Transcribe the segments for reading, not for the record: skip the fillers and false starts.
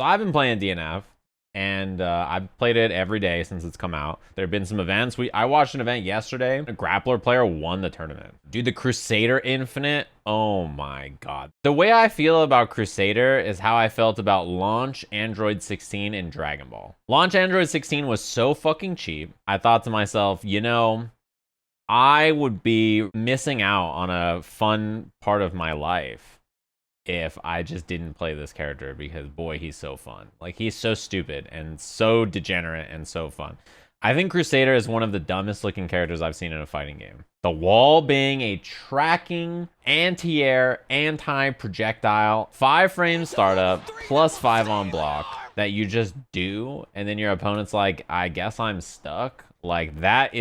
So I've been playing DNF, and I've played it every day since it's come out. There have been some events. I watched an event yesterday. A grappler player won the tournament. Dude, the Crusader Infinite, oh my god. The way I feel about Crusader is how I felt about launch Android 16 in Dragon Ball. Launch Android 16 was so fucking cheap. I thought to myself, you know, I would be missing out on a fun part of my life if I just didn't play this character, because boy, he's so fun. Like, he's so stupid and so degenerate and so fun. I think Crusader is one of the dumbest looking characters I've seen in a fighting game. The wall being a tracking, anti-air, anti-projectile, 5 frame startup, +5 on block that you just do, and then your opponent's like, I guess I'm stuck. Like, that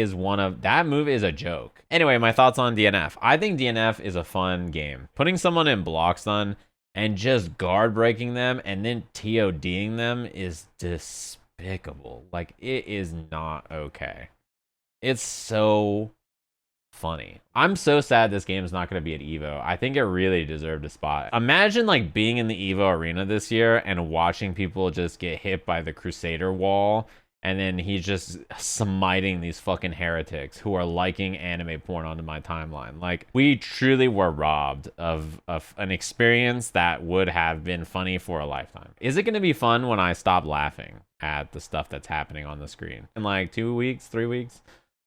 move is a joke. Anyway, my thoughts on DNF. I think DNF is a fun game. Putting someone in block stun and just guard breaking them and then TODing them is despicable. Like, it is not okay. It's so funny. I'm so sad this game is not going to be at EVO. I think it really deserved a spot. Imagine like being in the EVO arena this year and watching people just get hit by the Crusader wall, and then he's just smiting these fucking heretics who are liking anime porn onto my timeline. Like, we truly were robbed of an experience that would have been funny for a lifetime. Is it going to be fun when I stop laughing at the stuff that's happening on the screen? In like 2 weeks, 3 weeks,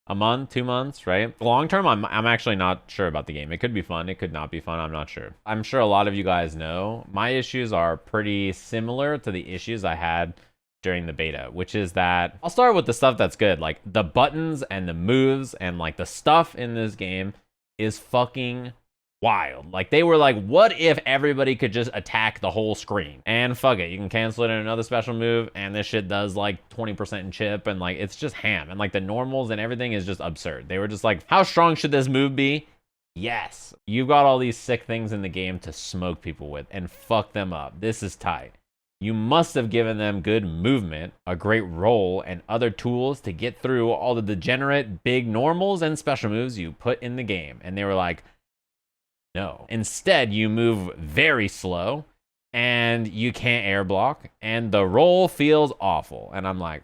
a month, 2 months, right? Long term, I'm actually not sure about the game. It could be fun. It could not be fun. I'm not sure. I'm sure a lot of you guys know my issues are pretty similar to the issues I had during the beta, which is that I'll start with the stuff that's good. Like, the buttons and the moves and like the stuff in this game is fucking wild. Like, they were like, what if everybody could just attack the whole screen? And fuck it, you can cancel it in another special move, and this shit does like 20% in chip, and like, it's just ham. And like, the normals and everything is just absurd. They were just like, how strong should this move be? Yes. You've got all these sick things in the game to smoke people with and fuck them up. This is tight. You must have given them good movement, a great roll, and other tools to get through all the degenerate big normals and special moves you put in the game. And they were like, no. Instead, you move very slow, and you can't air block, and the roll feels awful. And I'm like,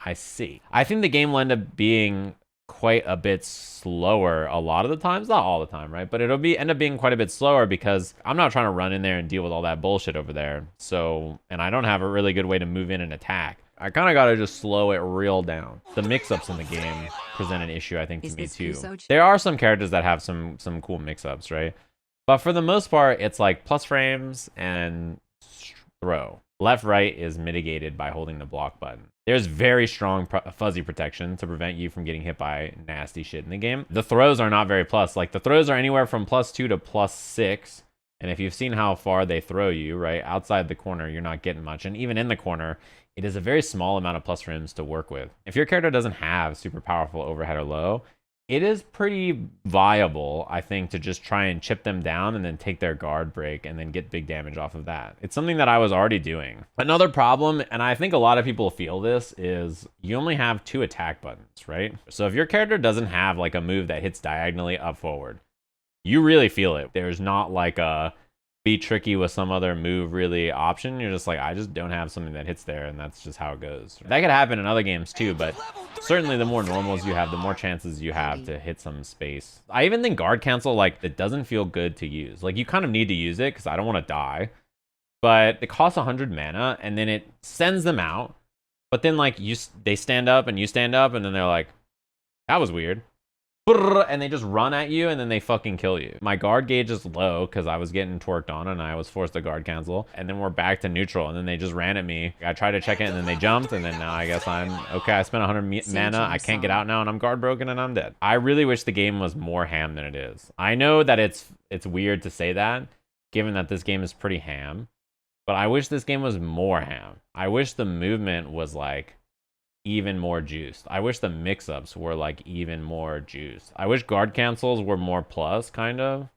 I see. I think the game will end up being quite a bit slower a lot of the times, not all the time, right? But it'll end up being quite a bit slower because I'm not trying to run in there and deal with all that bullshit over there. So, and I don't have a really good way to move in and attack. I kind of got to just slow it real down. The mix-ups in the game present an issue, I think, to me too. There are some characters that have some cool mix-ups, right? But for the most part, it's like plus frames and throw. Left, right is mitigated by holding the block button. There's very strong fuzzy protection to prevent you from getting hit by nasty shit in the game. The throws are not very plus. Like, the throws are anywhere from +2 to +6. And if you've seen how far they throw you, right, outside the corner, you're not getting much. And even in the corner, it is a very small amount of plus frames to work with. If your character doesn't have super powerful overhead or low, it is pretty viable, I think, to just try and chip them down and then take their guard break and then get big damage off of that. It's something that I was already doing. Another problem, and I think a lot of people feel this, is you only have 2 attack buttons, right? So if your character doesn't have like a move that hits diagonally up forward, you really feel it. There's not like a be tricky with some other move really option. You're just like, I just don't have something that hits there, and that's just how it goes. That could happen in other games too, but certainly the more normals you have, the more chances you have to hit some space. I even think guard cancel, like, it doesn't feel good to use. Like, you kind of need to use it because I don't want to die, but it costs 100 mana, and then it sends them out. But then like they stand up and you stand up, and then they're like, that was weird. And they just run at you, and then they fucking kill you. My guard gauge is low because I was getting torqued on and I was forced to guard cancel, and then we're back to neutral, and then they just ran at me. I tried to check it, and then they jumped, and then now I guess I'm okay. I spent 100 mana, I can't get out now, and I'm guard broken, and I'm dead. I really wish the game was more ham than it is. I know that it's weird to say that, given that this game is pretty ham, but I wish this game was more ham. I wish the movement was like even more juiced. I wish the mix-ups were like even more juiced. I wish guard cancels were more plus, kind of.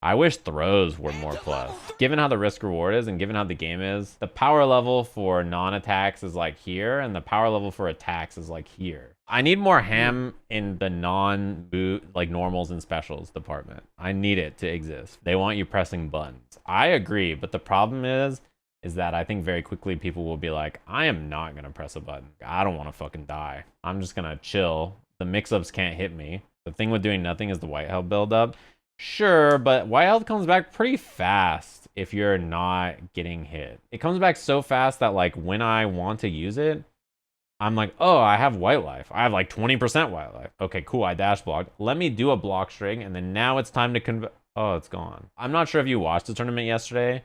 I wish throws were more plus. Given how the risk reward is and given how the game is, the power level for non-attacks is like here, and the power level for attacks is like here. I need more ham in the like normals and specials department. I need it to exist. They want you pressing buttons. I agree, but the problem is is that I think very quickly people will be like, I am not going to press a button. I don't want to fucking die. I'm just going to chill. The mix-ups can't hit me. The thing with doing nothing is the white health build-up. Sure, but white health comes back pretty fast if you're not getting hit. It comes back so fast that like when I want to use it, I'm like, oh, I have white life. I have like 20% white life. Okay, cool, I dash blocked. Let me do a block string, and then now it's time to convert. Oh, it's gone. I'm not sure if you watched the tournament yesterday,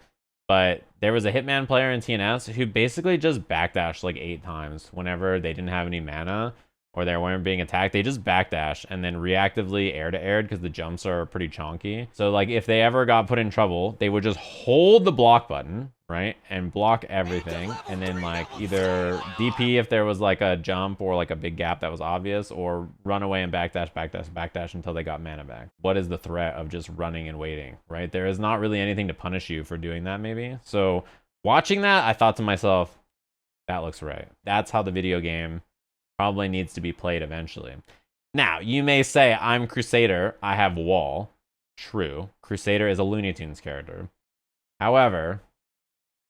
but there was a Hitman player in TNS who basically just backdashed like 8 times whenever they didn't have any mana or they weren't being attacked. They just backdash and then reactively air to air because the jumps are pretty chonky. So like if they ever got put in trouble, they would just hold the block button, right? And block everything. And then like either DP if there was like a jump or like a big gap that was obvious, or run away and backdash until they got mana back. What is the threat of just running and waiting, right? There is not really anything to punish you for doing that maybe. So watching that, I thought to myself, that looks right. That's how the video game probably needs to be played eventually. Now, you may say, I'm Crusader, I have wall. True. Crusader is a Looney Tunes character. However,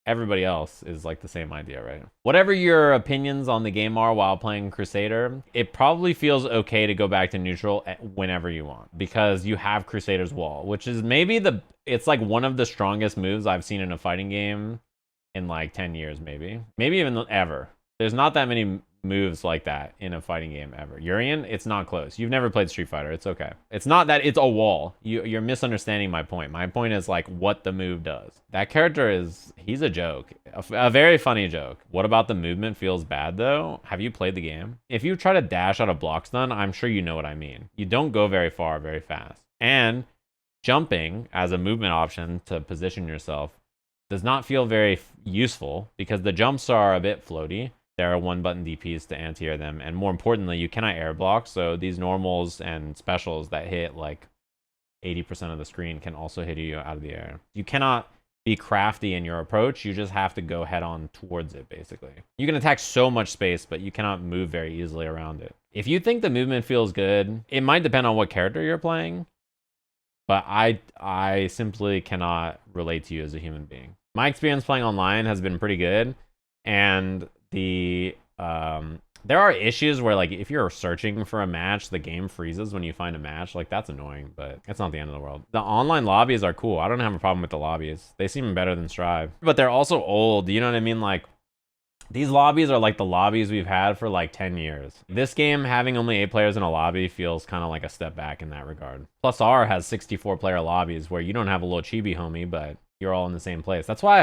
everybody else is like the same idea, right? Whatever your opinions on the game are while playing Crusader, it probably feels okay to go back to neutral whenever you want, because you have Crusader's wall, which is maybe it's like one of the strongest moves I've seen in a fighting game in like 10 years, maybe even ever. There's not that many moves like that in a fighting game ever. Urian, it's not close. You've never played Street Fighter. It's okay. It's not that it's a wall. You're misunderstanding my point. My point is like what the move does. That character he's a joke. A very funny joke. What about the movement feels bad though? Have you played the game? If you try to dash out of block stun, I'm sure you know what I mean. You don't go very far very fast. And jumping as a movement option to position yourself does not feel very useful because the jumps are a bit floaty. There are 1-button DPs to anti-air them, and more importantly, you cannot air block, so these normals and specials that hit like 80% of the screen can also hit you out of the air. You cannot be crafty in your approach, you just have to go head on towards it, basically. You can attack so much space, but you cannot move very easily around it. If you think the movement feels good, it might depend on what character you're playing, but I simply cannot relate to you as a human being. My experience playing online has been pretty good, and there are issues where like if you're searching for a match, the game freezes when you find a match. Like that's annoying, but it's not the end of the world. The online lobbies are cool. I don't have a problem with the lobbies. They seem better than Strive, but they're also old. You know what I mean? Like these lobbies are like the lobbies we've had for like 10 years. This game having only 8 players in a lobby feels kind of like a step back in that regard. Plus R has 64 player lobbies where you don't have a little chibi homie, but you're all in the same place. That's why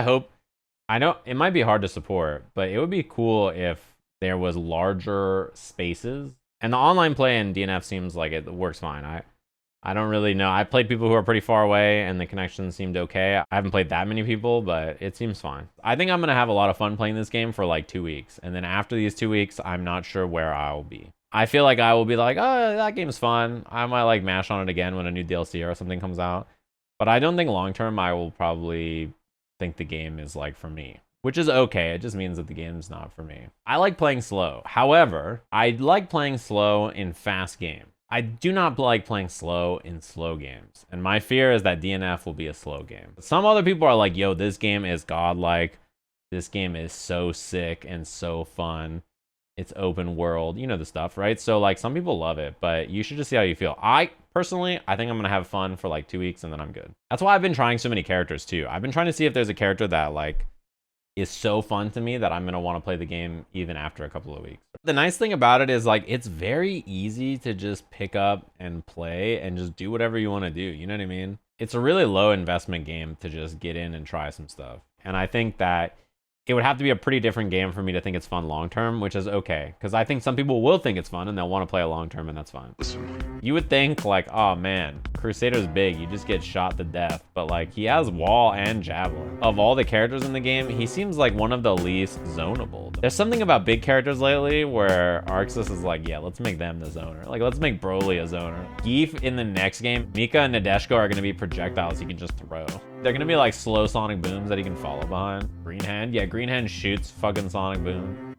I know it might be hard to support, but it would be cool if there was larger spaces. And the online play in DNF seems like it works fine. I don't really know. I played people who are pretty far away and the connection seemed okay. I haven't played that many people, but it seems fine. I think I'm going to have a lot of fun playing this game for like 2 weeks. And then after these 2 weeks, I'm not sure where I'll be. I feel like I will be like, oh, that game's fun. I might like mash on it again when a new DLC or something comes out. But I don't think long term I will probably think the game is like for me, which is okay. It just means that the game's not for me. I like playing slow. However, I like playing slow in fast games. I do not like playing slow in slow games. And my fear is that DNF will be a slow game. Some other people are like, yo, this game is godlike. This game is so sick and so fun. It's open world, you know the stuff, right? So like some people love it, but you should just see how you feel. Personally, I think I'm gonna have fun for like 2 weeks and then I'm good. That's why I've been trying so many characters too. I've been trying to see if there's a character that like is so fun to me that I'm gonna want to play the game even after a couple of weeks. The nice thing about it is like it's very easy to just pick up and play and just do whatever you want to do. You know what I mean? It's a really low investment game to just get in and try some stuff. And I think that it would have to be a pretty different game for me to think it's fun long term, which is okay. Because I think some people will think it's fun and they'll want to play it long term, and that's fine. You would think like, oh man, Crusader's big, you just get shot to death. But like he has wall and javelin. Of all the characters in the game, he seems like one of the least zonable. There's something about big characters lately where Arxis is like, yeah, let's make them the zoner. Like let's make Broly a zoner. Geef in the next game, Mika and Nadeshko are going to be projectiles he can just throw. They're gonna be like slow sonic booms that he can follow behind. Green Hand, yeah, Green Hand shoots fucking sonic boom.